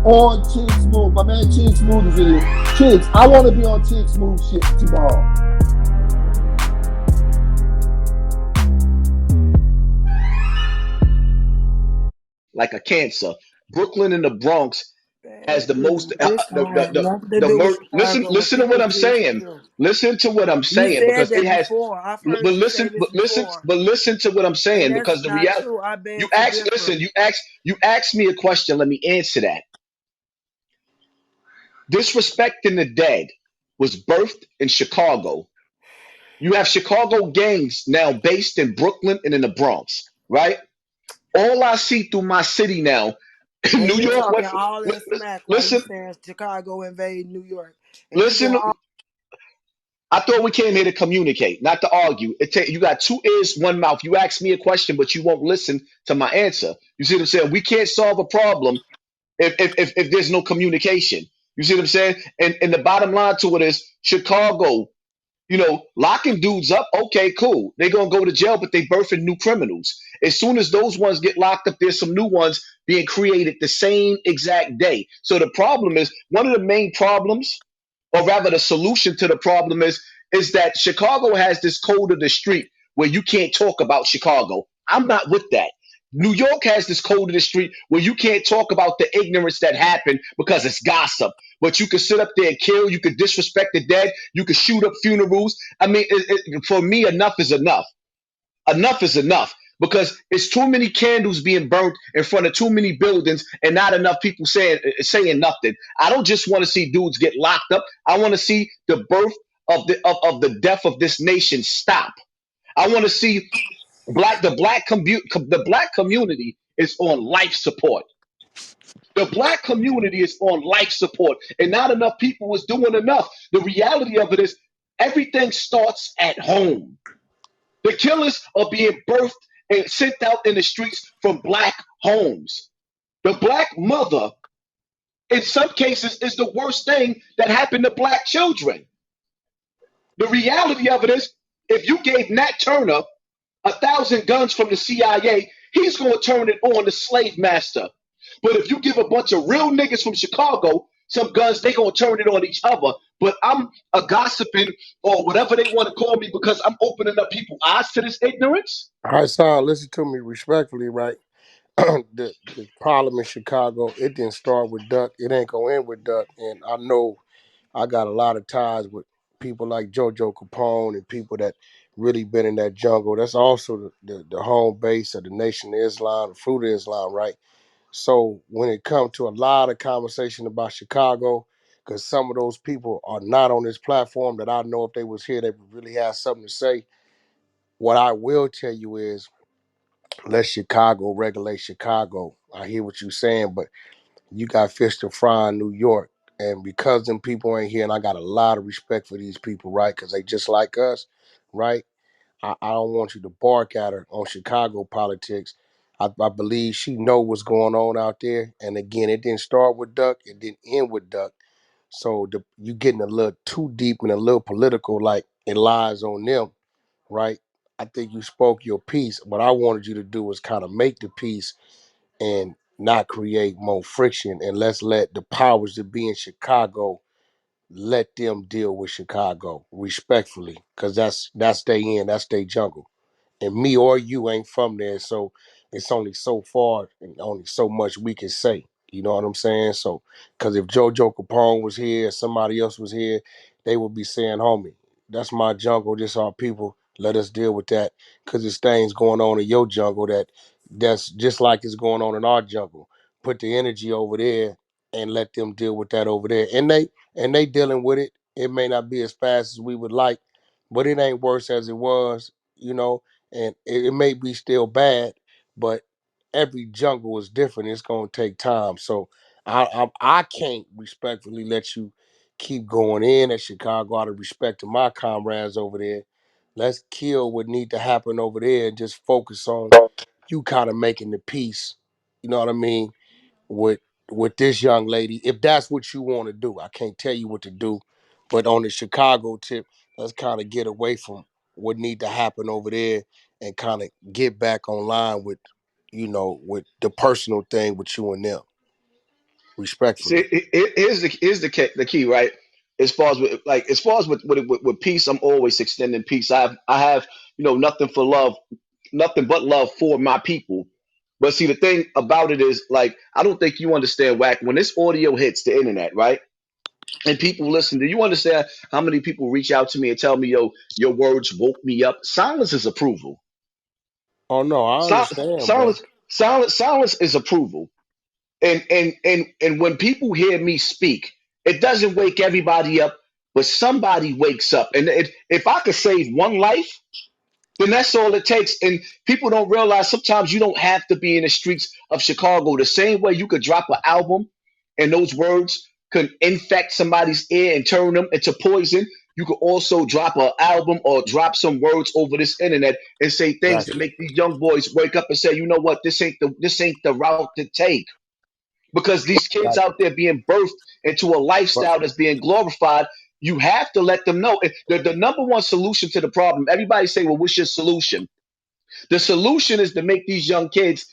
on Chig Smooth. My man Chig Smooth is in here. Chigs, I want to be on Chig Smooth shit tomorrow. Like a cancer. Brooklyn and the Bronx has the most This don't have nothing to do with listen Chicago. What listen to what people I'm just saying. feel. Listen to what I'm You saying said because that it has before. I've heard but you listen say this before, but listen to what I'm and saying that's because the not reality true. I you beg to ask differ. listen you asked me a question, let me answer that. Disrespecting the dead was birthed in Chicago. You have Chicago gangs now based in Brooklyn and in the Bronx, right? All I see through my city now, And New you York talking went for, all that smack while you listen, saying Chicago invade New York, and you doing listen. all. I thought we came here to communicate, not to argue. You got two ears, one mouth. You ask me a question, but you won't listen to my answer. You see what I'm saying? We can't solve a problem if there's no communication. You see what I'm saying? And the bottom line to it is Chicago, locking dudes up, okay, cool. They're gonna go to jail, but they birthing new criminals. As soon as those ones get locked up, there's some new ones being created the same exact day. So the problem is one of the main problems, or rather the solution to the problem is that Chicago has this code of the street where you can't talk about Chicago. I'm not with that. New York has this code of the street where you can't talk about the ignorance that happened because it's gossip. But you can sit up there and kill. You could disrespect the dead. You could shoot up funerals. I mean, for me, enough is enough. Enough is enough because it's too many candles being burnt in front of too many buildings and not enough people saying nothing. I don't just want to see dudes get locked up. I want to see the birth of the death of this nation stop. I want to see the black community is on life support. The black community is on life support, and not enough people is doing enough. The reality of it is everything starts at home. The killers are being birthed and sent out in the streets from black homes. The black mother, in some cases, is the worst thing that happened to black children. The reality of it is, if you gave Nat Turner 1,000 guns from the CIA, he's going to turn it on the slave master. But if you give a bunch of real niggas from Chicago some guns, they going to turn it on each other. But I'm a gossiping or whatever they want to call me because I'm opening up people's eyes to this ignorance. All right, son, listen to me respectfully, right? The problem in Chicago, it didn't start with Duck. It ain't gonna end with Duck. And I know I got a lot of ties with people like JoJo Capone and people that really been in that jungle. That's also the home base of the Nation of Islam, the Fruit of Islam, right? So when it comes to a lot of conversation about Chicago, because some of those people are not on this platform that I know if they was here, they would really have something to say. What I will tell you is let Chicago regulate Chicago. I hear what you're saying, but you got fish to fry in New York. And because them people ain't here, and I got a lot of respect for these people, right? Because they just like us, right? I don't want you to bark at her on Chicago politics. I believe she know what's going on out there. And again, it didn't start with Duck. It didn't end with Duck. So you getting a little too deep and a little political, like it lies on them, right? I think you spoke your piece. What I wanted you to do was kind of make the piece and not create more friction. And let's let the powers that be in Chicago let them deal with Chicago respectfully, because that's their end, that's their jungle, and me or you ain't from there, so it's only so far and only so much we can say. You know what I'm saying? So, because if JoJo Capone was here, somebody else was here, they would be saying, "Homie, that's my jungle. This our people. Let us deal with that." Because there's things going on in your jungle that's just like it's going on in our jungle. Put the energy over there and let them deal with that over there, and they dealing with it. It may not be as fast as we would like, but it ain't worse as it was. You know, and it may be still bad, but every jungle is different. It's gonna take time. So I can't respectfully let you keep going in at Chicago out of respect to my comrades over there. Let's kill what need to happen over there and just focus on you kind of making the peace. You know what I mean? With with this young lady, if that's what you want to do. I can't tell you what to do, but on the Chicago tip, let's kind of get away from what need to happen over there and kind of get back online with, with the personal thing with you and them. See, respectfully. here's the key, right? As far as with peace, I'm always extending peace. I have nothing for love, nothing but love for my people. But see, the thing about it is, like, I don't think you understand, Wack. When this audio hits the internet, right, and people listen, do you understand how many people reach out to me and tell me, "Yo, your words woke me up"? Silence is approval. Oh no, I understand, bro. Silence is approval. And when people hear me speak, it doesn't wake everybody up, but somebody wakes up. And if I could save one life, then that's all it takes. And people don't realize sometimes you don't have to be in the streets of Chicago. The same way you could drop an album and those words could infect somebody's ear and turn them into poison. You could also drop an album or drop some words over this internet and say things Got that you. make these young boys wake up and say, you know what, this ain't the route to take, because these kids Got you. out there being birthed into a But lifestyle that's being glorified. You have to let them know. The number one solution to the problem, everybody say, well, what's your solution? The solution is to make these young kids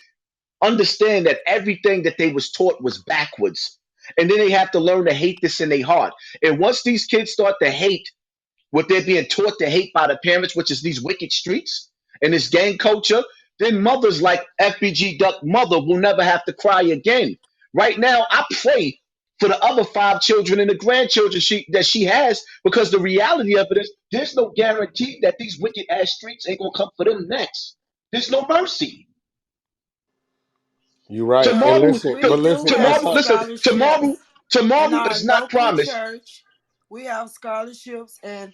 understand that everything that they was taught was backwards. And then they have to learn to hate this in their heart. And once these kids start to hate what they're being taught to hate by the parents, which is these wicked streets and this gang culture, then mothers like FBG Duck mother will never have to cry again. Right now, I pray for the other 5 children and the grandchildren that she has, because the reality of it is there's no guarantee that these wicked ass streets ain't gonna come for them next. There's no mercy. you're right. And Tomorrow, listen, We but do listen, have tomorrow, listen, scholarships in tomorrow our is not local promised. church. We have scholarships in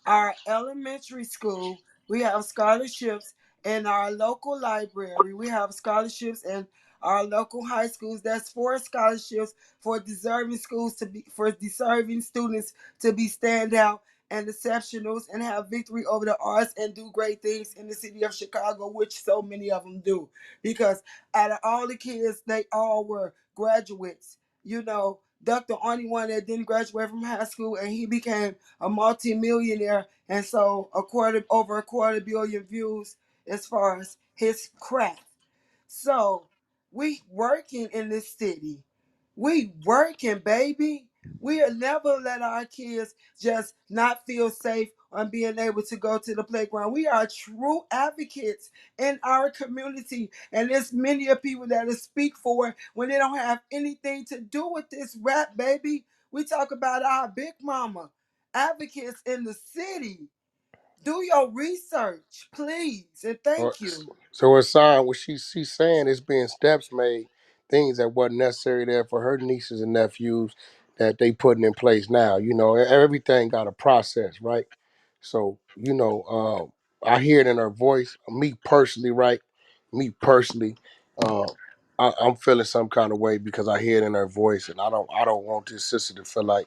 our elementary school. We have scholarships in our local library. We have scholarships in our local high schools. That's 4 scholarships for deserving schools to be for deserving students to be standout and exceptionals and have victory over the odds and do great things in the city of Chicago, which so many of them do. Because out of all the kids, they all were graduates. Duck the only one that didn't graduate from high school, and he became a multi-millionaire, and so over a quarter billion views as far as his craft. So we working in this city. We working, baby. We'll never let our kids just not feel safe on being able to go to the playground. We are true advocates in our community. And there's many of people that will speak for it when they don't have anything to do with this rap, baby. We talk about our big mama, advocates in the city. Do your research, please, and uh, thank you. so it's signed what she's saying is being steps made, things that wasn't necessary there for her nieces and nephews that they putting in place now. Everything got a process, right? So, I hear it in her voice. Me personally, right? Me personally, uh, I'm feeling some kind of way because I hear it in her voice, and I don't want this sister to feel like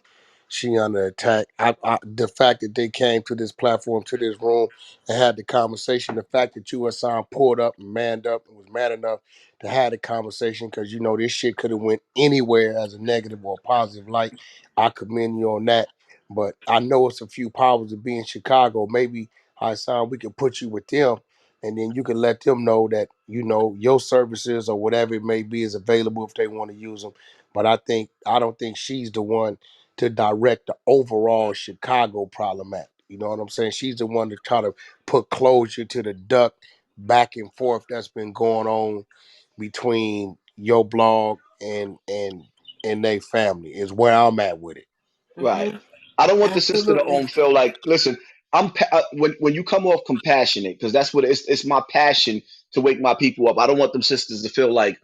she under attack. The fact that they came to this platform, to this room, and had the conversation, the fact that you and Sam pulled up and manned up and was man enough to have the conversation, because this shit could have went anywhere as a negative or a positive light. I commend you on that. But I know it's a few powers to be in Chicago. Maybe, Hassan, we can put you with them, and then you can let them know that your services or whatever it may be is available if they want to use them. But I don't think she's the one to direct the overall Chicago problem at. You know what I'm saying? She's the one to try to put closure to the duck back and forth that's been going on between your blog and their family is where I'm at with it. Right. Hmm. I don't want the sister to Absolutely. feel like, listen, when you come off compassionate, because that's what it's my passion to wake my people up. I don't want them sisters to feel like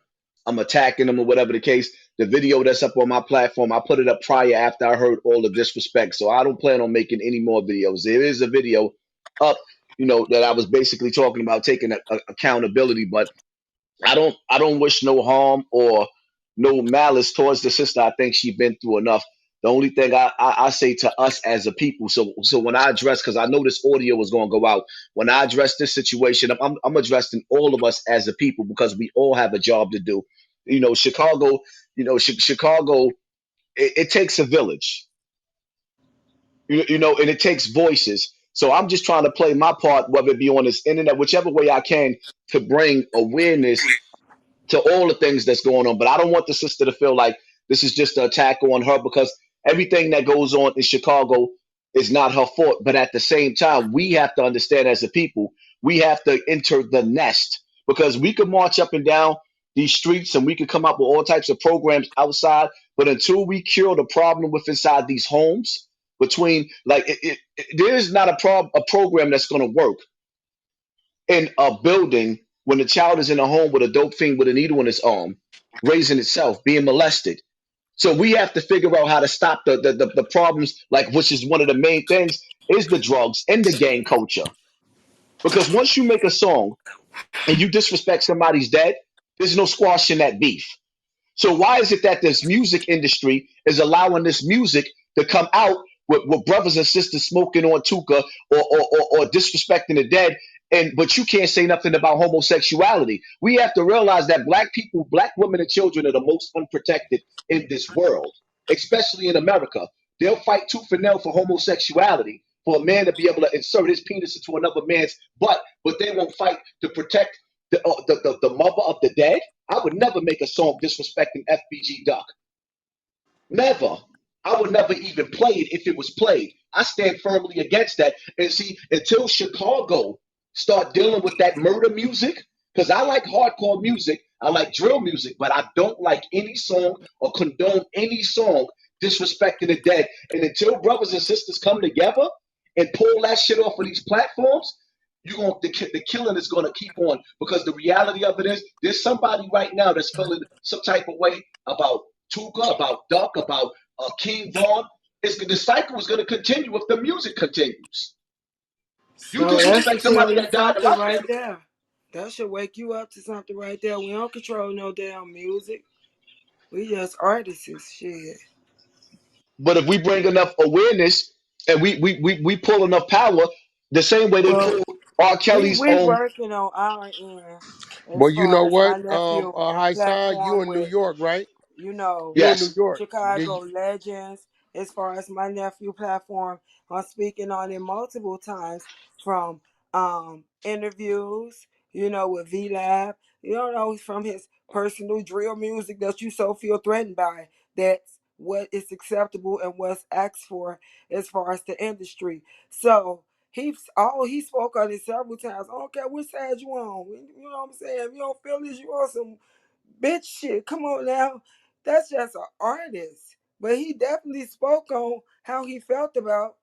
I'm attacking them or whatever the case. The video that's up on my platform, I put it up prior after I heard all the disrespect. So I don't plan on making any more videos. There is a video up, that I was basically talking about taking accountability, but I don't wish no harm or no malice towards the sister. I think she's been through enough. The only thing I say to us as a people, so when I address, because I know this audio was going to go out, when I address this situation, I'm addressing all of us as a people, because we all have a job to do. Chicago, Chicago, it takes a village, and it takes voices. So I'm just trying to play my part, whether it be on this internet, whichever way I can, to bring awareness to all the things that's going on. But I don't want the sister to feel like this is just an attack on her because everything that goes on in Chicago is not her fault. But at the same time, we have to understand as a people, we have to enter the nest because we could march up and down these streets and we could come up with all types of programs outside. But until we cure the problem with inside these homes, between like there is not a program that's going to work in a building when the child is in a home with a dope fiend with a needle in his arm, raising itself, being molested. So we have to figure out how to stop the problems, like which is one of the main things, is the drugs and the gang culture. Because once you make a song and you disrespect somebody's dead, there's no squashing that beef. So why is it that this music industry is allowing this music to come out with brothers and sisters smoking on tuka or disrespecting the dead? And but you can't say nothing about homosexuality. We have to realize that black people, black women and children are the most unprotected in this world, especially in America. They'll fight tooth and nail for homosexuality, for a man to be able to insert his penis into another man's butt, but they won't fight to protect the mother of the dead. I would never make a song disrespecting FBG Duck. Never. I would never even play it if it was played. I stand firmly against that. And see, until Chicago start dealing with that murder music, because I like hardcore music, I like drill music, but I don't like any song or condone any song disrespecting the dead. And until brothers and sisters come together and pull that shit off of these platforms, you going the killing is going to keep on because the reality of it is there's somebody right now that's feeling some type of way about Tuka, about Duck, about King Vaughn. The cycle is going to continue if the music continues. You So that should disrespect tell somebody you that died in something my right family. there. That should wake you up to something right there. We don't control no damn music. We just artists, shit. But if we bring enough awareness and we pull enough power, the same way they Well, pull R. Kelly's we own. working on our end Well, as you far know as my what, nephew Hassan, you platform in New with, York, right? you know, You in New Yes. York. Did Chicago you, legends. As far as my nephew platform, I'm speaking on it multiple times from interviews, with V Lab, from his personal drill music that you so feel threatened by. That's what is acceptable and what's asked for as far as the industry. So he spoke on it several times. I don't care which side you on. You know what I'm saying? If you don't feel this, you on some bitch shit. Come on now. That's just an artist. But he definitely spoke on how he felt about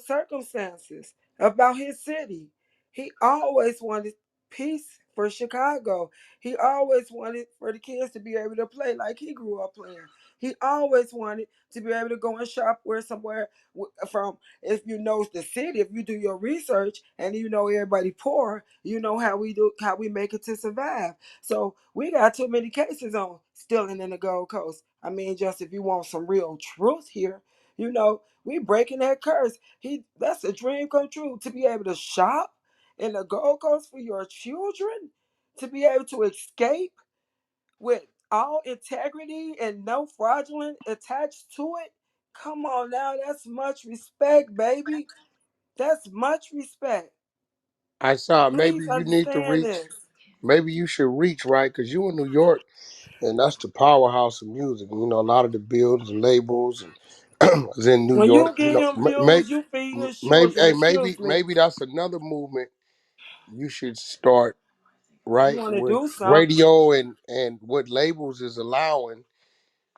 circumstances about his city. He always wanted peace for Chicago. He always wanted for the kids to be able to play like he grew up playing. He always wanted to be able to go and shop where somewhere from, if you know the city, if you do your research and you know everybody poor, you know how we make it to survive. So we got too many cases on stealing in the Gold Coast. I mean, just if you want some real truth here, we breaking that curse. That's a dream come true to be able to shop in the Gold Coast for your children, to be able to escape with all integrity and no fraudulent attached to it. Come on now, that's much respect, baby. That's much respect. Hassan, maybe Please you need to understand reach. this. Maybe you should reach, right? Because you in New York, and that's the powerhouse of music. You know, a lot of the builds and labels and is in New When York. you You get know, him views, you feed his maybe, children. hey, Excuse me. maybe that's another movement you should start, You right? want to With do something? radio and what labels is allowing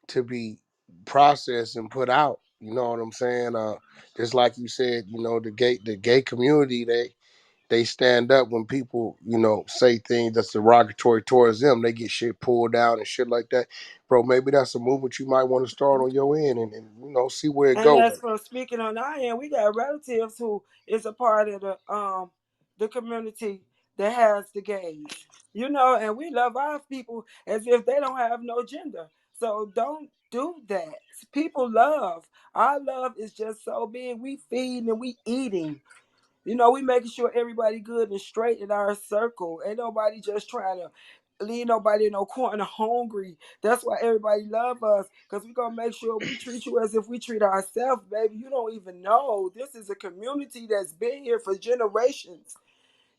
to be processed and put out. You know what I'm saying? Just like you said, the gay community, they stand up when people, say things that's derogatory towards them. They get shit pulled down and shit like that. Bro, maybe that's a movement you might want to start on your end and see where it And goes. as for speaking on our end, we got relatives who is a part of the community that has the gays. And we love our people as if they don't have no gender. So don't do that. People love. Our love is just so big. We feeding and we eating. We making sure everybody good and straight in our circle. Ain't nobody just trying to leave nobody in no corner hungry. That's why everybody love us, because we gonna make sure we treat you as if we treat ourselves, baby. You don't even know. This is a community that's been here for generations.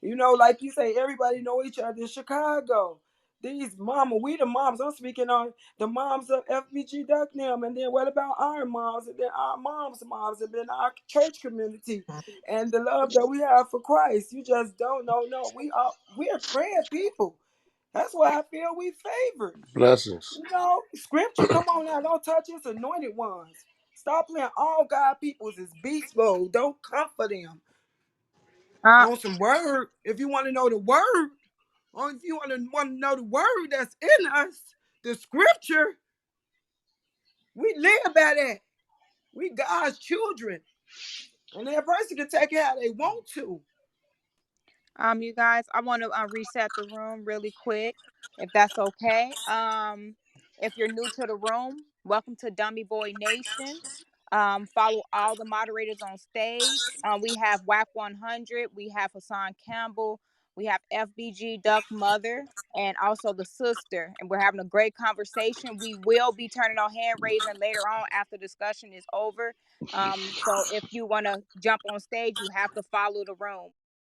Like you say, everybody know each other in Chicago. These mama, we the moms. I'm speaking on the moms of FBG Ducknam, and then what about our moms, and then our moms, and then our church community, and the love that we have for Christ. You just don't know. No, we're praying people. That's why I feel we favored. Blessings. You know, scripture. Come on now, don't touch us anointed ones. Stop playing all God peoples is beast mode. Don't comfort them Uh, on some word. If you want to know the word, or if you want to know the word that's in us, the scripture, we live by that. We God's children, and that person can take it how they want to. you guys, I want to reset the room really quick, if that's okay. If you're new to the room, welcome to Dummy Boy Nation. Follow all the moderators on stage. We have Wack 100, we have Hassan Campbell, we have FBG Duck Mother, and also the sister. And we're having a great conversation. We will be turning on hand raising later on after discussion is over. So if you want to jump on stage, you have to follow the room.